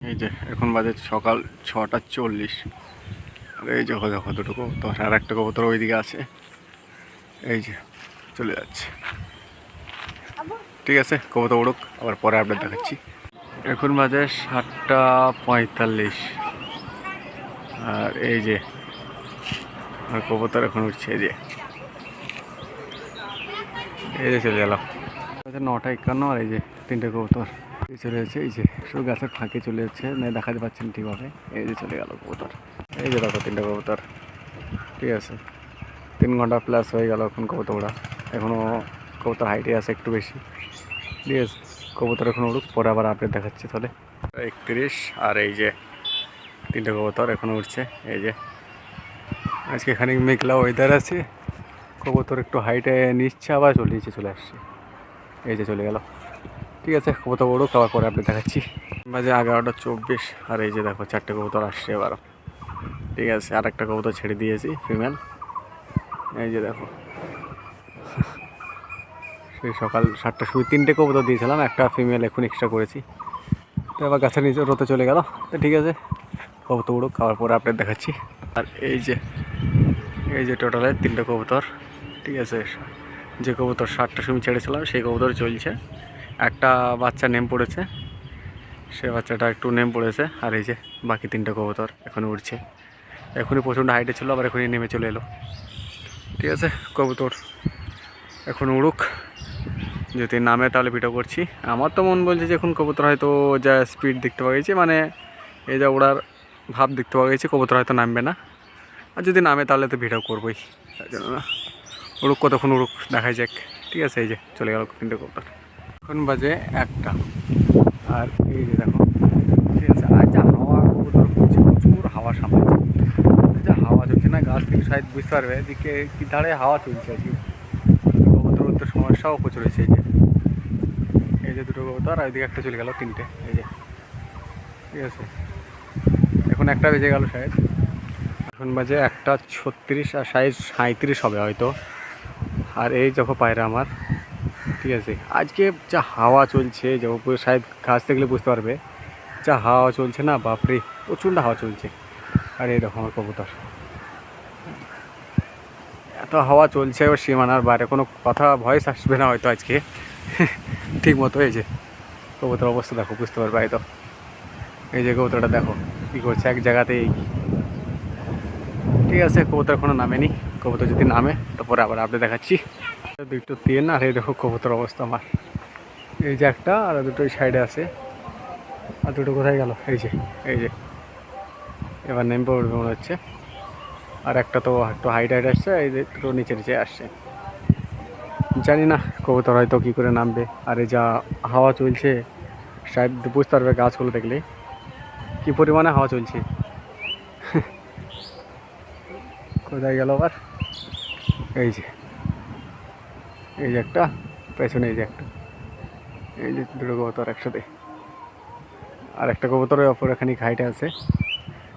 এই যে এখন বাজে সকাল 6টা 40। আর এই যে দেখো দুটো কবুতর, আর একটা কবুতর ওইদিকে আছে, এই যে চলে যাচ্ছে। ঠিক আছে, কবুতর উড়ুক, আবার পরে আপডেট দেখাচ্ছি। এখন বাজে 7টা 45। আর এই যে আর কবুতর এখন উঠছে, এই যে চলে গেল। 9টা 51। আর এই যে তিনটে কবুতর চলে যাচ্ছে, এই যে শুধু গাছের ফাঁকে চলে যাচ্ছে, না দেখাতে পাচ্ছেন ঠিকভাবে। এই যে চলে গেল কবুতর, এই যে দেখো তিনটে কবুতর। ঠিক আছে, 3 ঘন্টা প্লাস হয়ে গেল এখন কবুতর ওড়া। এখনও কবুতর হাইটে আছে একটু বেশি। ঠিক আছে, কবুতর এখন উড়ুক, পরে আবার আপডেট দেখাচ্ছি তাহলে। 31। আর এই যে তিনটে কবুতর এখনও উঠছে। এই যে আজকে খানিক মেঘলা ওয়েদার আছে, কবুতর একটু হাইটে নিচ্ছে, আবার চলে আসছে। এই যে চলে গেল। ঠিক আছে, কবুতর উড়ুক, আবার পরে আপডেট দেখাচ্ছি। বাজে 11টা 24। আর এই যে দেখো চারটে কবুতর আসছে এবারও। ঠিক আছে, আর একটা কবুতর ছেড়ে দিয়েছি, ফিমেল। এই যে দেখো, সেই সকাল 7টার সময় 3টে কবুতর দিয়েছিলাম, একটা ফিমেল এখন এক্সট্রা করেছি। তো এবার গাছের নিচে রোতে চলে গেল। তো ঠিক আছে, কবুতর উড়ুক, খাওয়ার পরে আপডেট দেখাচ্ছি। আর এই যে টোটালে 3টে কবুতর। ঠিক আছে, যে কবুতর 7টার সময় ছেড়েছিলাম সেই কবুতর চলছে। একটা বাচ্চা নেম পড়েছে, সে বাচ্চাটা একটু নেম পড়েছে। আর এই যে বাকি 3টে কবুতর এখন উড়ছে। এখনই প্রচণ্ড হাইটে ছিল, আবার এখনই নেমে চলে এলো। ঠিক আছে, কবুতর এখন উড়ুক, যদি নামে তাহলে ভিডিও করছি। আমার তো মন বলছে যে এখন কবুতর হয়তো যা স্পিড দেখতে পাওয়া গেছে, মানে এই যা ওড়ার ভাব দেখতে পাওয়া গেছে, কবুতর হয়তো নামবে না। আর যদি নামে তাহলে তো ভিডিও করবোই, তাই জন্য না। উড়ুক, কতক্ষণ উড়ুক দেখাই যাক। ঠিক আছে, এই যে চলে গেল 3টে কবুতর। এখন বাজে 1টা। আর এই যে দেখো, ঠিক আছে, আর যা হাওয়া কবুতর হচ্ছে, প্রচুর হাওয়া সামলাচ্ছে। যা হাওয়া চলছে না, গাছ থেকে সাইড বুঝতে পারবে এদিকে কি ধারে হাওয়া চলছে আর কি। কবুতর উঠতে সমস্যাও প্রচুর হয়েছে। এই যে দুটো কবুতর, আর ওইদিকে একটা চলে গেল, 3টে। এই যে ঠিক আছে, এখন 1টা বেজে গেল শায়দ। এখন বাজে 1টা 36, আর শায়দ 37 হবে হয়তো। আর এই দেখো পায়রা আমার। ঠিক আছে, আজকে যা হাওয়া চলছে, যে উপরে শায়দ গাছ দেখলে বুঝতে পারবে, যা হাওয়া চলছে না, বাপরে প্রচণ্ড হাওয়া চলছে। আর এই দেখো আমার কবুতর, এত হাওয়া চলছে, ওর সীমানার বাইরে, কোনো কথা ভয়েস আসবে না হয়তো আজকে ঠিক মতো। এই যে কবুতর অবস্থা দেখো, বুঝতে পারবে হয়তো। এই যে কবুতরটা দেখো কী করছে এক জায়গাতেই। ঠিক আছে, কবুতর এখনও নামেনি, কবুতর যদি নামে তারপরে আবার আপডেট দেখাচ্ছি। 2-3। আর এই দেখো কবুতর অবস্থা আমার, এই যে একটা, আর দুটো এই সাইডে আছে। আর দুটো কোথায় গেল? এই যে এবার নেমে পড়বে মনে হচ্ছে। আর একটা তো একটু হাইট আসছে, এই যে দুটো নিচে আসছে। জানি না কবুতর হয়তো কী করে নামবে। আর এই যা হাওয়া চলছে, শায়দ বুঝতে পারবে গাছগুলো দেখলে কী পরিমাণে হাওয়া চলছে। কোথায় গেল আবার? এই যে একটা, পেছনে এই যে একটা, এই যে দুটো কবুতর একসাথে। আর একটা কবুতরের ওপরে খানিক হাইটে আছে।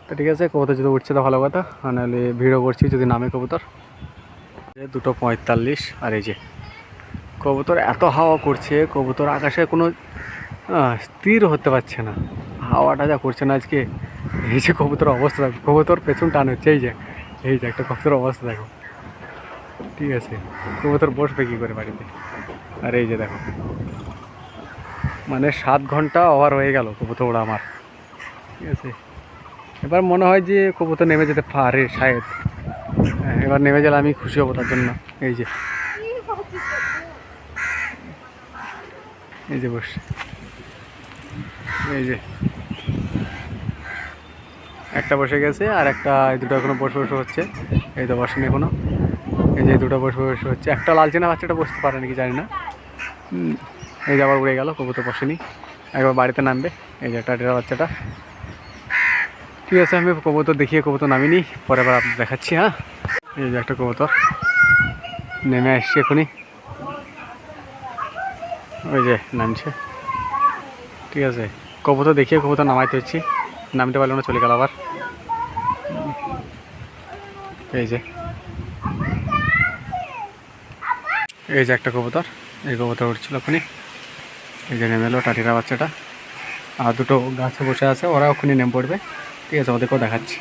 তো ঠিক আছে, কবুতর যদি উঠছে তো ভালো কথা, নাহলে ভিডিও করছি যদি নামে কবুতর। 2টা 45। আর এই যে কবুতর এত হাওয়া করছে, কবুতর আকাশে কোনো স্থির হতে পারছে না, হাওয়াটা যা করছে না আজকে। এই যে কবুতর অবস্থা দেখো, কবুতর পেছন টান হচ্ছে। এই যে একটা কবুতর অবস্থা দেখো। ঠিক আছে, কবুতর বসবে কী করে বাড়িতে। আর এই যে দেখো, মানে 7 ঘন্টা ওভার হয়ে গেল কবুতর ওড়া আমার। ঠিক আছে, এবার মনে হয় যে কবুতর নেমে যেতে পারে শায়দ। এবার নেমে গেলে আমি খুশি হবো তার জন্য। এই যে বস, এই যে একটা বসে গেছে, আর একটা, এই দুটো এখনো বসে হচ্ছে। এই তো বসেনি এখনো, এই যে দুটো বসে হচ্ছে। একটা লালচেনা বাচ্চাটা বসতে পারে নাকি জানি না। এই যে আবার উড়ে গেল, কবুতর বসেনি, একবার বাড়িতে নামবে। এই যে টাটেরা বাচ্চাটা। ঠিক আছে, আমি কবুতর দেখিয়ে কবুতর নামিনি, পরে আবার আপনি দেখাচ্ছি। হ্যাঁ, এই যে একটা কবুতর নেমে আসছে এখনই, ওই যে নামছে। ঠিক আছে, কবুতর দেখিয়ে কবুতর নামাইতে হচ্ছি, নামতে পারলো না, চলে গেল আবার। এই যে একটা কবুতর, এই কবুতর উঠছিল এখনই। এই যে নেমে এলো টাটিরা বাচ্চাটা। আর দুটো গাছে বসে আছে, ওরা ওখানে নেমে পড়বে। ঠিক আছে, ওদেরকেও দেখাচ্ছি।